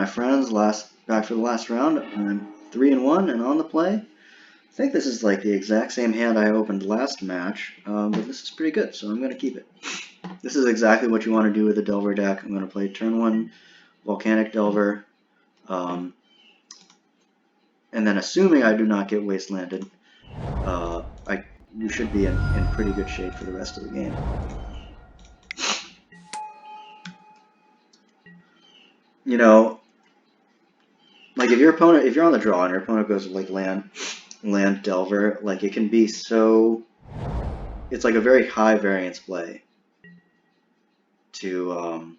my friends, back for the last round. I'm 3-1 and on the play. I think this is like the exact same hand I opened last match, but this is pretty good, so I'm going to keep it. This is exactly what you want to do with a Delver deck. I'm going to play turn 1 Volcanic Delver, and then assuming I do not get wastelanded, we should be in pretty good shape for the rest of the game. You know, like if you're on the draw and your opponent goes like land Delver, like it can be so, it's like a very high variance play to,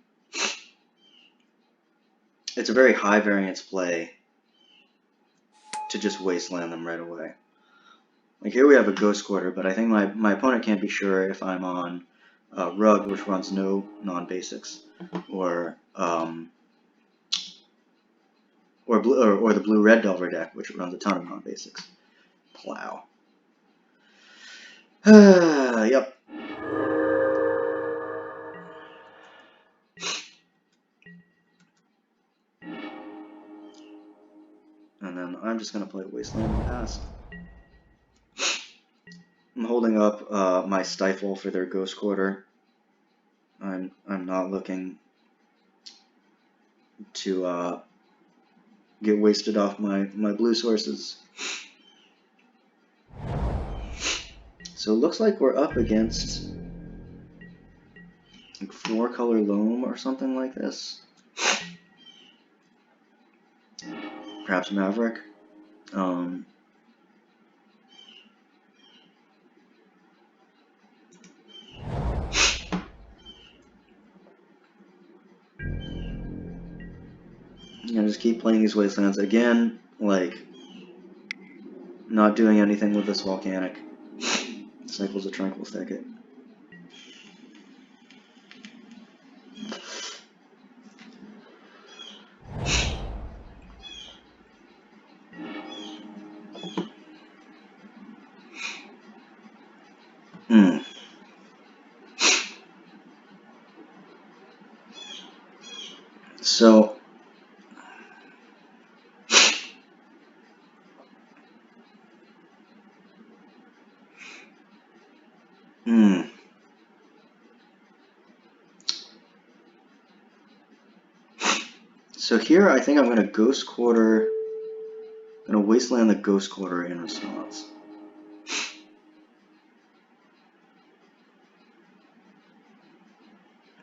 it's a very high variance play to just wasteland them right away. Like here we have a Ghost Quarter, but I think my opponent can't be sure if I'm on Rug, which runs no non-basics, or the blue-red Delver deck, which runs a ton of non-basics. Plow. Yep. And then I'm just gonna play Wasteland and pass. I'm holding up my Stifle for their Ghost Quarter. I'm not looking to get wasted off my blue sources. So it looks like we're up against like 4-color loam or something like this. Perhaps Maverick. Just keep playing these wastelands again, like not doing anything with this volcanic. Cycles a tranquil thicket. So So here I think I'm going to Ghost Quarter, I'm going to Wasteland the Ghost Quarter in response.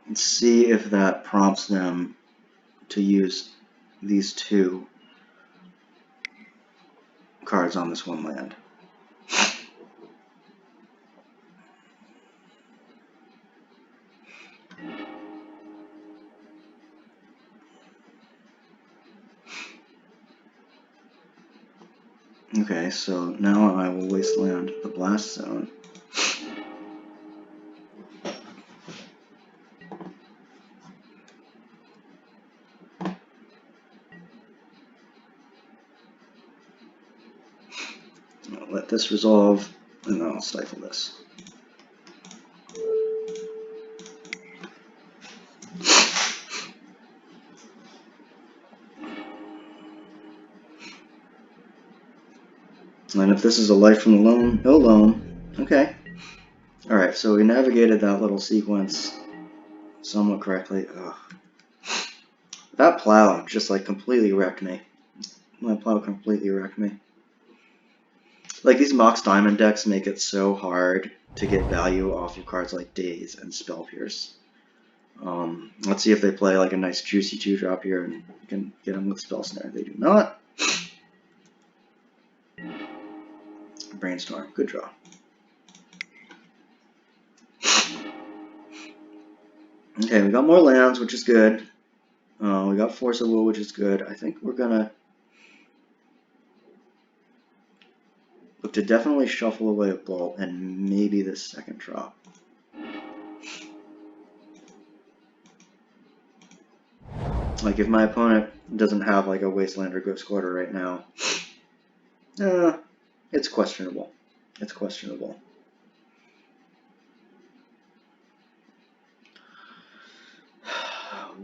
And see if that prompts them to use these 2 cards on this one land. Okay, so now I will Wasteland the Blast Zone. I'll let this resolve, and then I'll Stifle this. And if this is a Life from the Loam, no loam. Okay. Alright, so we navigated that little sequence somewhat correctly. Ugh. That plow just like completely wrecked me. My plow completely wrecked me. Like these Mox Diamond decks make it so hard to get value off of cards like Daze and Spell Pierce. Let's see if they play like a nice juicy 2-drop here and you can get them with Spell Snare. They do not. Brainstorm, good draw. Okay, we got more lands, which is good. We got Force of Will, which is good. I think we're gonna look to definitely shuffle away a Bolt and maybe this second drop. Like if my opponent doesn't have like a Wasteland or Ghost Quarter right now, it's questionable. It's questionable.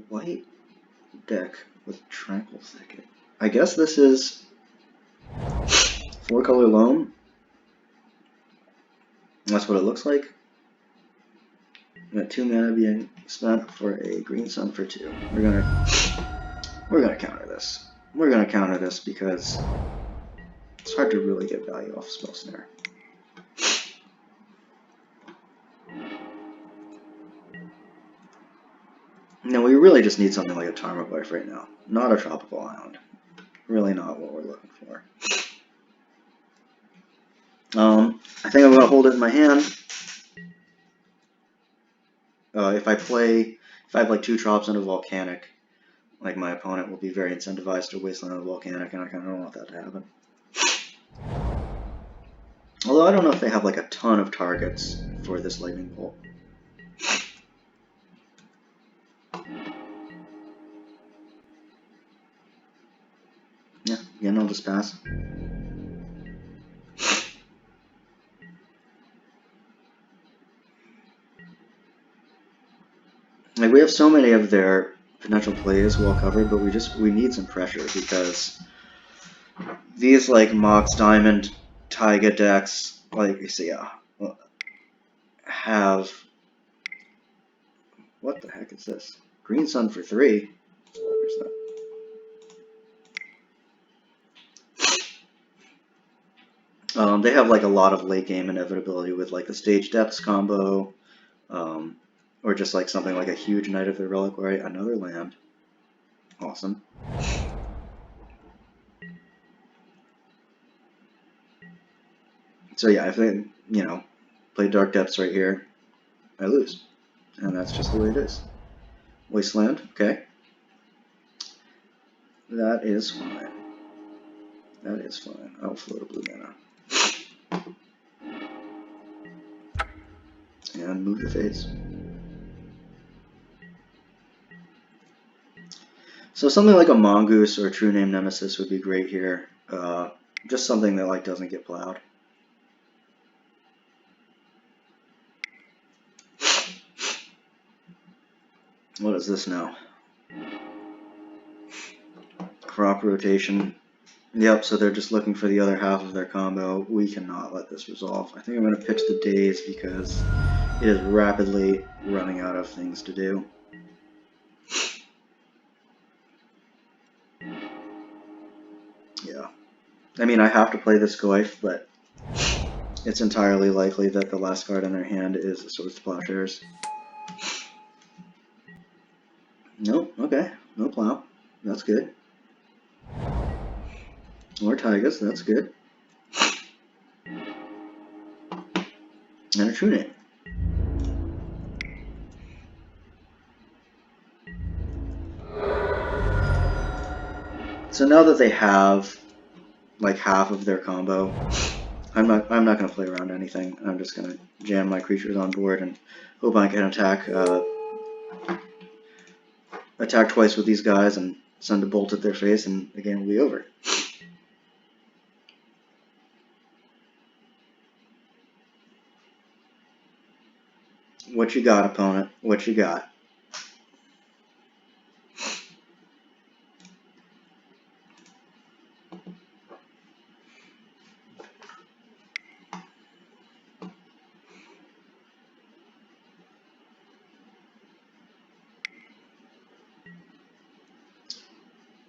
White deck with Tranquil Thicket. I guess this is 4-color loam. That's what it looks like. We got 2 mana being spent for a green sun for 2. We're gonna counter this. We're gonna counter this because it's hard to really get value off Spell Snare. No, we really just need something like a Tarmogoyf right now, not a Tropical Island. Really not what we're looking for. I think I'm gonna hold it in my hand. If I have like 2 Trops and a Volcanic, like my opponent will be very incentivized to Wasteland and Volcanic, and I kind of don't want that to happen. Although I don't know if they have like a ton of targets for this Lightning Bolt. Yeah, again, I'll just pass. Like, we have so many of their potential plays well covered, but we need some pressure because these like Mox Diamond Taiga decks, like you see, yeah, have, what the heck is this? Green Sun for 3. Where's that? They have like a lot of late game inevitability with like the Stage Depths combo, or just like something like a huge Knight of the Reliquary, another land. Awesome. So yeah, if they, play Dark Depths right here, I lose. And that's just the way it is. Wasteland, okay. That is fine. That is fine. I'll float a blue mana. And move the phase. So something like a Mongoose or a True Name Nemesis would be great here. Just something that like doesn't get plowed. What is this now? Crop rotation. Yep, so they're just looking for the other half of their combo. We cannot let this resolve. I think I'm going to pitch the Daze because it is rapidly running out of things to do. Yeah. I mean, I have to play this Goyf, but it's entirely likely that the last card in their hand is the Swords to Plowshares. Nope, okay. No plow. That's good. More Taigas, that's good. And a True Name. So now that they have like half of their combo, I'm not gonna play around anything. I'm just gonna jam my creatures on board and hope I can attack twice with these guys and send a bolt at their face, and the game will be over. What you got, opponent? What you got?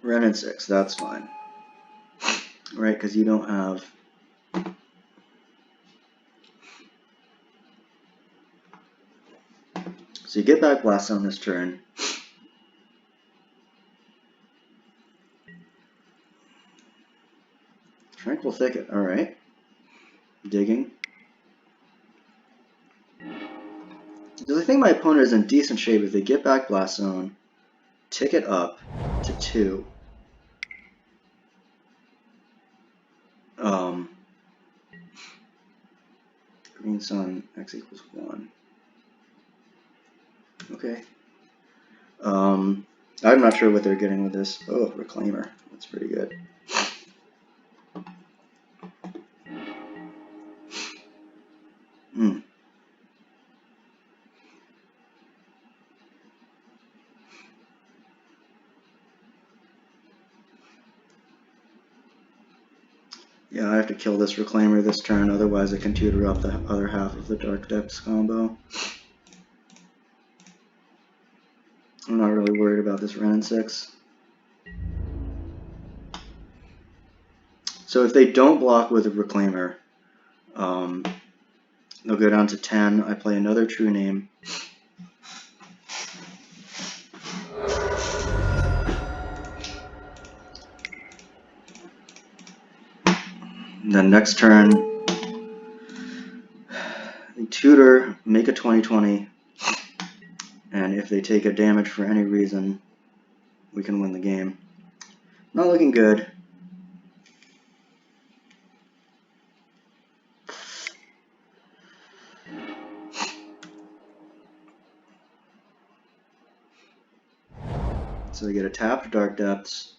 Ren and 6, that's fine. Right, because you don't have... So you get back Blast on this turn. Tranquil Thicket, alright. Digging. Because I think my opponent is in decent shape if they get back Blast Zone, tick it up to 2. Green Sun, X equals 1. Okay. I'm not sure what they're getting with this. Oh, Reclaimer. That's pretty good. Yeah, I have to kill this Reclaimer this turn, otherwise I can tutor up the other half of the Dark Depths combo. I'm not really worried about this Ren 6. So if they don't block with a Reclaimer, they'll go down to 10. I play another True Name. And then next turn, they tutor, make a 20/20, and if they take a damage for any reason, we can win the game. Not looking good. So they get a tapped Dark Depths.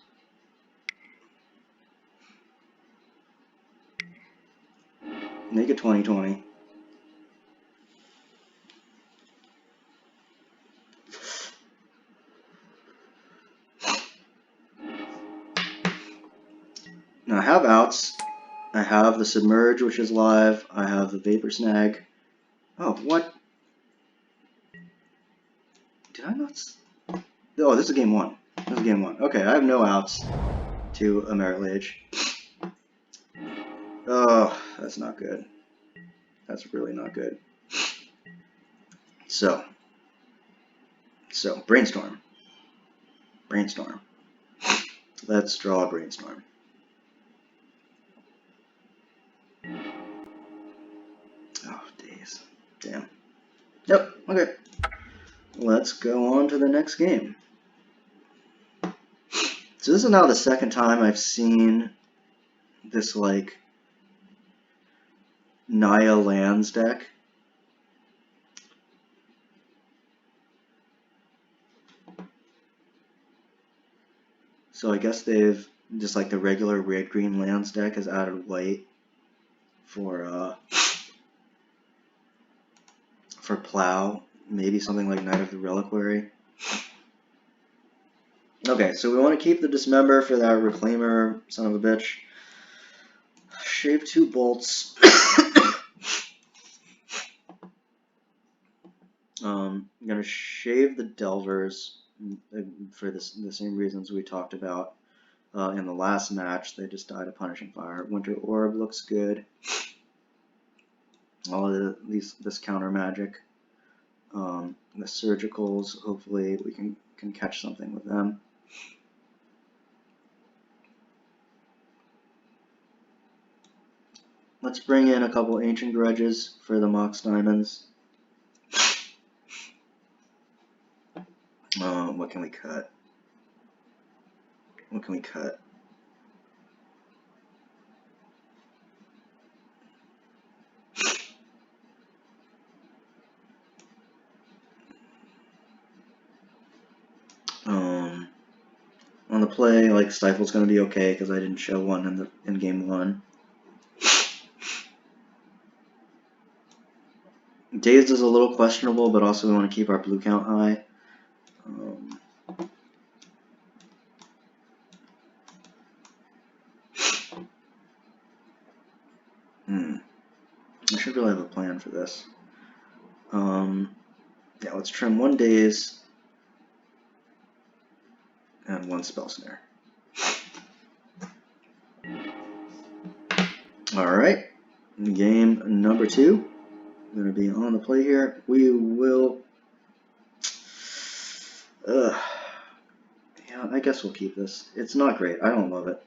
Make a 20/20. Now I have outs. I have the Submerge, which is live. I have the Vapor Snag. Oh, what? Did I not? Oh, this is game 1. This is game 1. Okay, I have no outs to a Merit Lage. Oh, that's not good. That's really not good. So Brainstorm. Brainstorm. Let's draw a Brainstorm. Oh, days. Damn. Yep, okay. Let's go on to the next game. So this is now the second time I've seen this, like, Naya lands deck. So I guess they've, just like the regular red-green lands deck has added white for Plow. Maybe something like Knight of the Reliquary. Okay, so we want to keep the Dismember for that Reclaimer, son of a bitch. Shave 2 bolts. I'm going to shave the Delvers for the same reasons we talked about in the last match. They just died of Punishing Fire. Winter Orb looks good. All of this counter magic. The Surgicals, hopefully we can catch something with them. Let's bring in a couple Ancient Grudges for the Mox Diamonds. What can we cut? What can we cut? On the play, like Stifle's going to be okay because I didn't show one in game 1. Dazed is a little questionable, but also we want to keep our blue count high. I should really have a plan for this. Yeah, let's trim 1 Daze and 1 Spell Snare. Alright, game number 2. Going to be on the play here. We will... yeah, I guess we'll keep this. It's not great. I don't love it.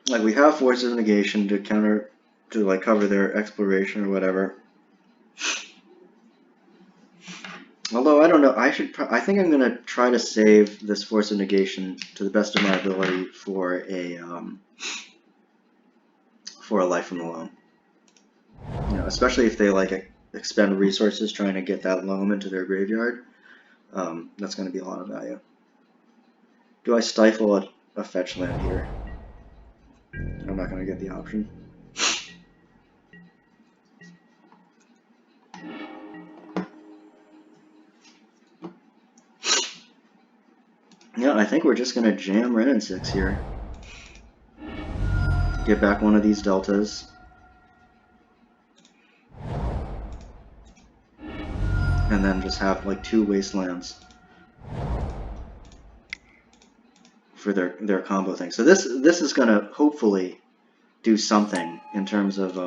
Like, we have Forces of Negation to like cover their exploration or whatever. Although I don't know, I think I'm gonna try to save this Force of Negation to the best of my ability for a Life from the Loam. You know, especially if they like expend resources trying to get that loam into their graveyard. That's going to be a lot of value. Do I stifle a fetch land here? I'm not going to get the option. Yeah, I think we're just gonna jam Ren and 6 here. Get back one of these deltas. And then just have like 2 wastelands for their combo thing. So this is gonna hopefully do something in terms of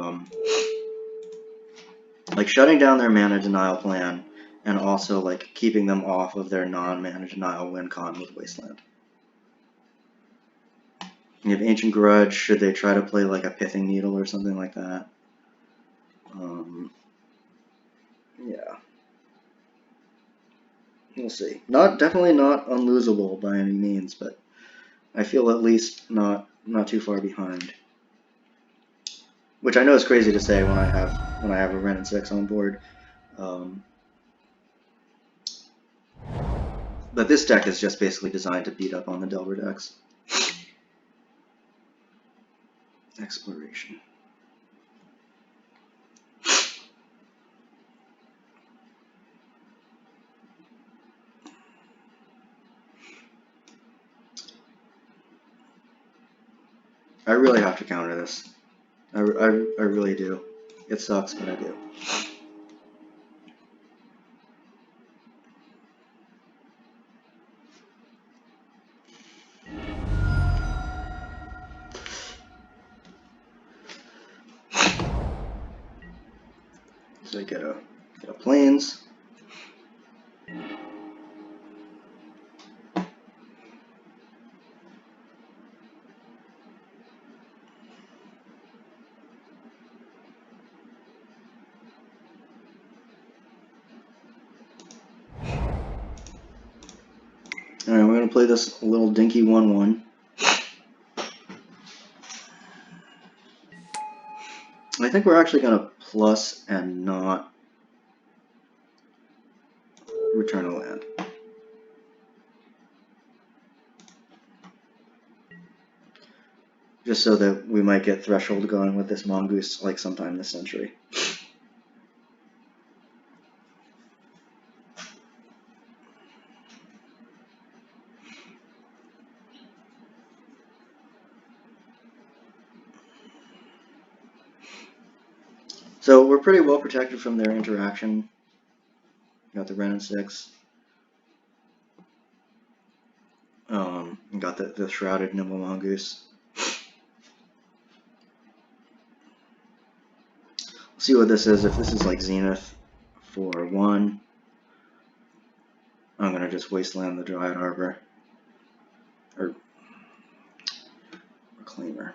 like shutting down their mana denial plan and also like keeping them off of their non-mana denial win con with Wasteland. You have Ancient Grudge, should they try to play like a Pithing Needle or something like that? Yeah. We'll see. Definitely not unlosable by any means, but I feel at least not too far behind. Which I know is crazy to say when I have a Ren and 6 on board. But this deck is just basically designed to beat up on the Delver decks. Exploration. I really have to counter this. I really do. It sucks, but I do. So I get a plains. Alright, we're going to play this little dinky 1/1. I think we're actually going to plus and not return a land. Just so that we might get Threshold going with this Mongoose like sometime this century. So we're pretty well protected from their interaction. Got the Ren and 6. Got the Shrouded Nimble Mongoose. See what this is. If this is like Zenith for 1, I'm gonna just Wasteland the Dryad Harbor. Or Reclaimer.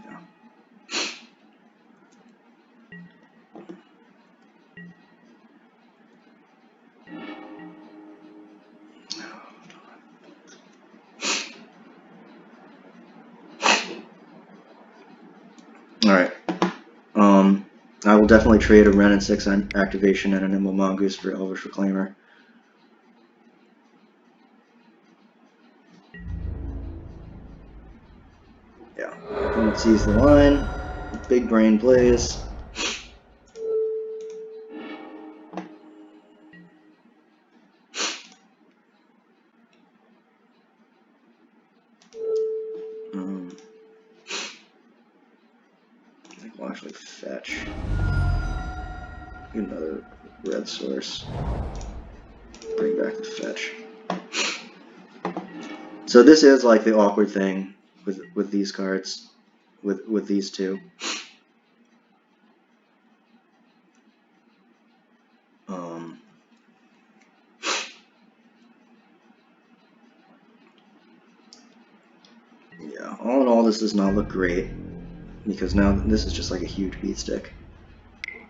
Yeah. Alright. I will definitely trade a Ren and 6 activation and a Nimble Mongoose for Elvish Reclaimer. Yeah. Opponent sees the line. Big brain plays. I think we'll actually fetch. Get another red source. Bring back the fetch. So this is like the awkward thing with these cards, with these two. Yeah, all in all, this does not look great because now this is just like a huge beat stick.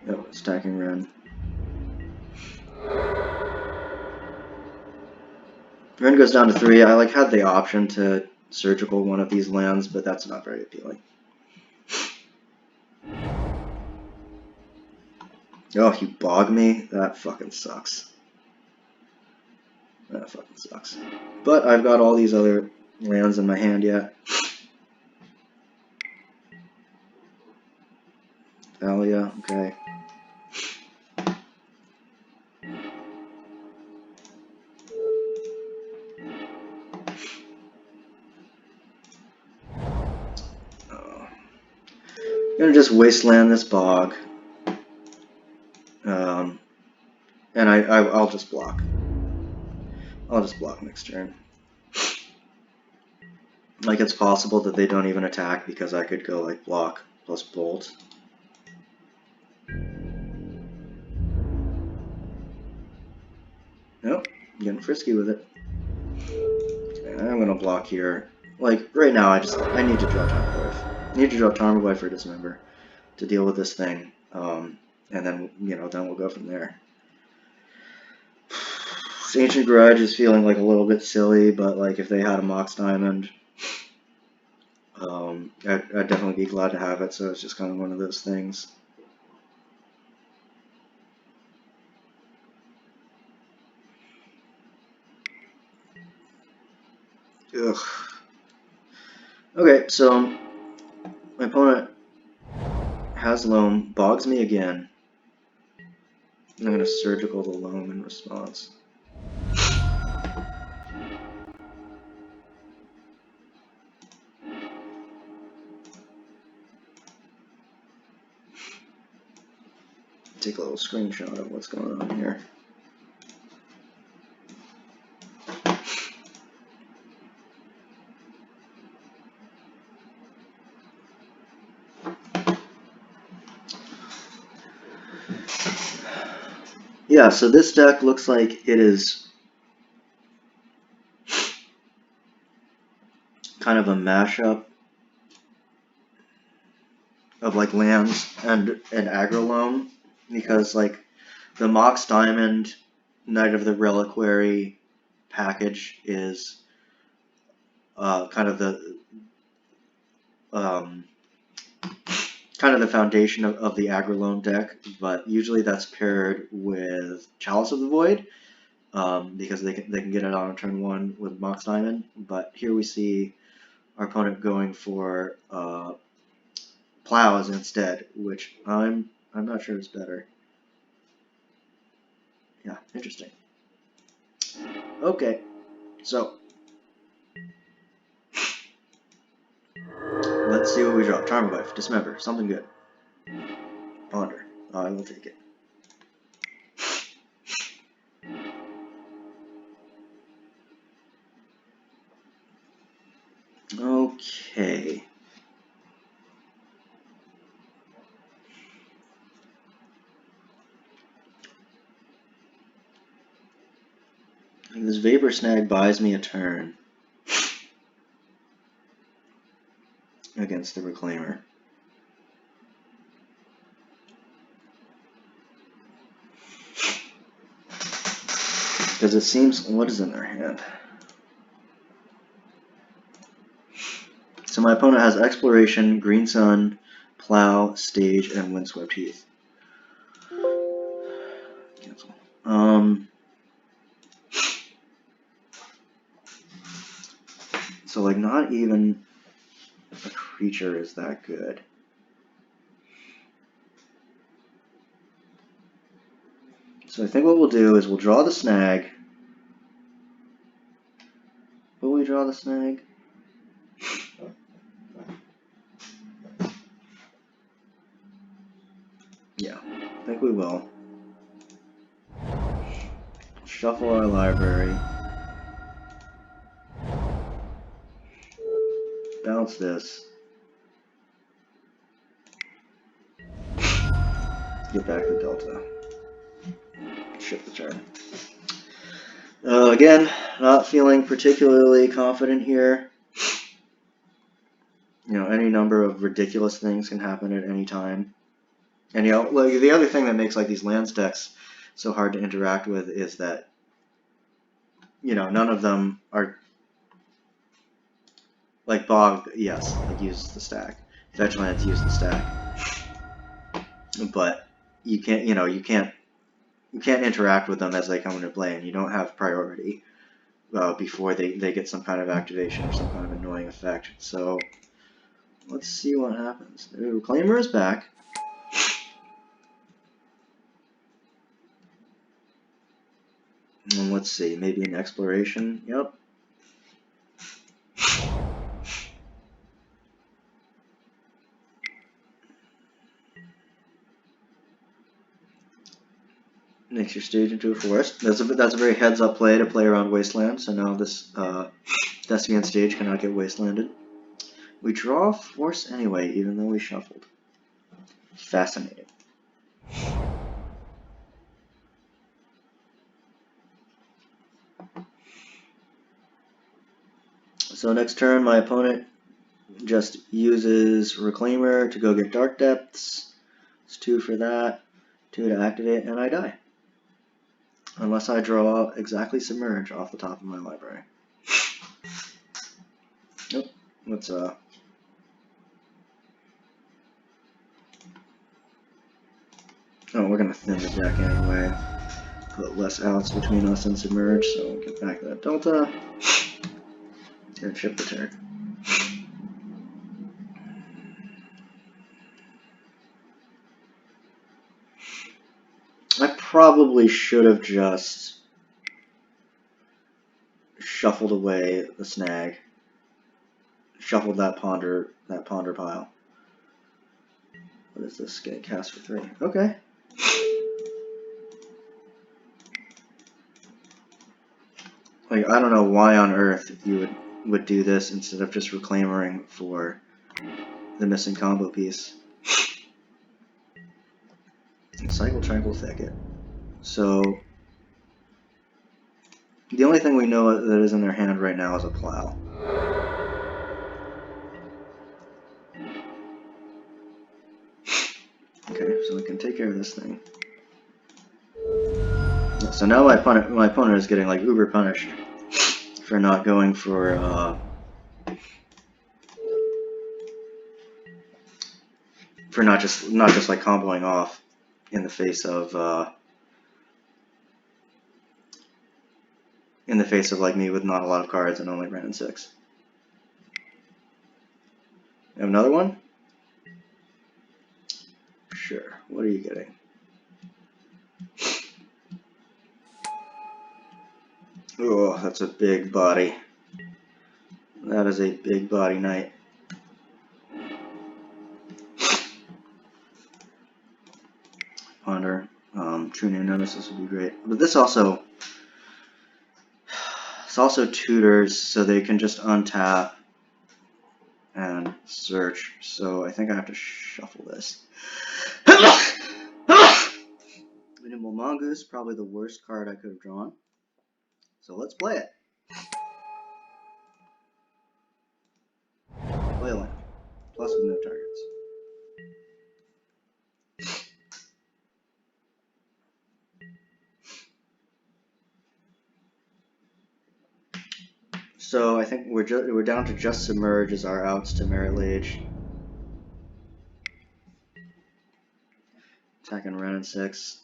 Oh, stacking Ren. Ren goes down to 3. I like had the option to surgical one of these lands, but that's not very appealing. Oh, you bog me? That fucking sucks. That fucking sucks. But I've got all these other lands in my hand yet. Thalia, okay. gonna just wasteland this bog. And I'll just block. I'll just block next turn. Like, it's possible that they don't even attack because I could go like block plus bolt. Nope, I'm getting frisky with it. Okay, I'm gonna block here. Like, right now I need to draw Tarmogoyf. I need to draw Tarmogoyf for Dismember to deal with this thing. And then, then we'll go from there. Ancient Grudge is feeling like a little bit silly, but like if they had a Mox Diamond, I'd definitely be glad to have it, so it's just kind of one of those things. Ugh. Okay, so my opponent has Loam, bogs me again. I'm going to surgical the Loam in response. Take a little screenshot of what's going on here. Yeah, so this deck looks like it is kind of a mashup of like lands and aggro Loam, because like the Mox Diamond Knight of the Reliquary package is kind of the foundation of the aggro Loam deck, but usually that's paired with Chalice of the Void, because they can get it on turn 1 with Mox Diamond. But here we see our opponent going for Plows instead, which I'm not sure is better. Yeah, interesting. Okay, so let's see what we draw. Tarmogoyf, Dismember, something good. Ponder. I will take it. Okay. And this Vapor Snag buys me a turn against the Reclaimer. Because it seems, what is in their hand? So my opponent has Exploration, Green Sun, Plow, Stage, and Windswept Heath. Cancel. So like not even a creature is that good. So I think what we'll do is we'll draw the Snag. Will we draw the Snag? Yeah, I think we will. Shuffle our library. Bounce this. Get back to Delta. Shift the turn. Again, not feeling particularly confident here. Any number of ridiculous things can happen at any time. And like the other thing that makes like these lands decks so hard to interact with is that none of them are like Bog. Yes, like use the stack. Fetch lands use the stack, but you can't. You can't interact with them as they come into play, and you don't have priority before they get some kind of activation or some kind of annoying effect. So let's see what happens. The Reclaimer is back. And let's see, maybe an Exploration. Yep. Makes your stage into a forest. That's a very heads-up play to play around Wasteland, so now this Thespian stage cannot get wastelanded. We draw force anyway, even though we shuffled. Fascinating. So next turn, my opponent just uses Reclaimer to go get Dark Depths. It's 2 for that, 2 to activate, and I die. Unless I draw exactly Submerge off the top of my library. Nope. Let's Oh, we're gonna thin the deck anyway. Put less outs between us and Submerge, so we'll get back that Delta. And ship the turn. I probably should have just shuffled away the snag. Shuffled that ponder pile. What is this? Getting cast for 3. Okay. Like, I don't know why on earth you would do this instead of just reclaiming for the missing combo piece. Cycle Tranquil Thicket. So the only thing we know that is in their hand right now is a plow. Okay, so we can take care of this thing. So now my opponent is getting like uber punished for not going for not just like comboing off in the face of like me with not a lot of cards and only ran 6. Have another one? Sure. What are you getting? Oh, that's a big body. That is a big body knight. Ponder. True Name Nemesis would be great. But this also tutors, so they can just untap and search. So I think I have to shuffle this. Nimble Mongoose, probably the worst card I could have drawn. So let's play it. Play a land. Plus with no targets. So I think we're down to just Submerge as our outs to Merit Lage. Attacking Ren 6.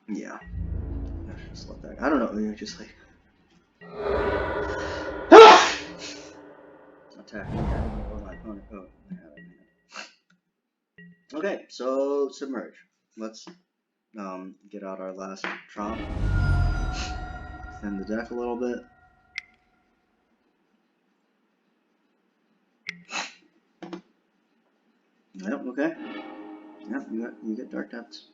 Yeah. I should just let that. I don't know. You're just like attack me. I don't know what my opponent. Oh, I have it. Okay, so Submerge. Let's get out our last Tromp. Thin the deck a little bit. Yep. Okay. Yep. You get Dark Depths.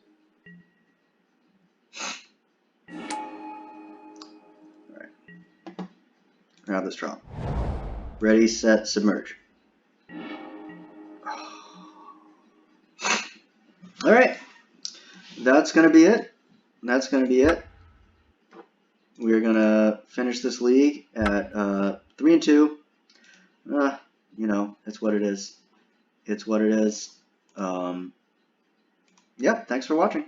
All right. Grab this Tromp. Ready, set, Submerge. All right. That's gonna be it. That's gonna be it. We're gonna finish this league at 3-2. You know, it's what it is. It's what it is. Yep. Thanks for watching.